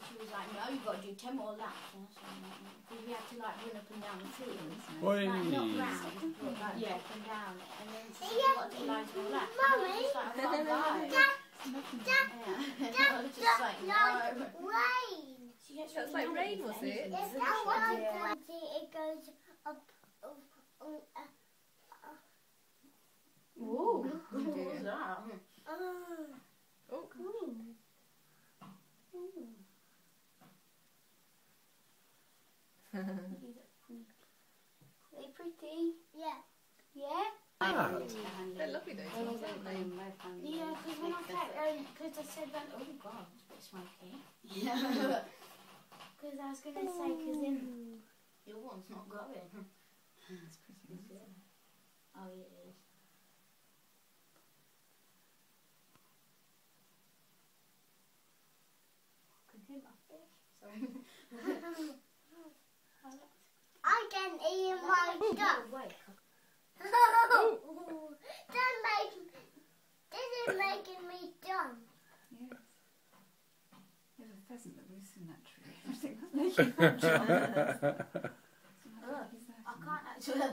she was like, no, you've got to do 10 more laps. Because we had to like run up and down the field. Oi. Like, not round, but like up and down it. And then she said, you've got to do loads more laps. And I was just like, I can't go. I was just like, no. Rain. That's like rain, was it? Yes, that was. It goes up. Ooh, what was that? Oh, cool. Are they pretty? Yeah. Yeah? Ah. They're lovely though, aren't they? Yeah, because when I said, because I said that, oh god, it's a bit smoky. Yeah. Because I was going to say, because then your one's not going. It's pretty, isn't it? Oh, yeah, it is. Can you hear my fish? Sorry. I can eat my stuff. Wait. This is making me dumb. Yes. There's a pheasant that lives in that tree. I think that's making that jump. I can't actually.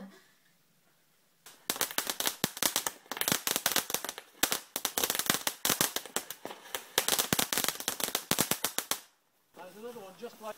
There's another one just like...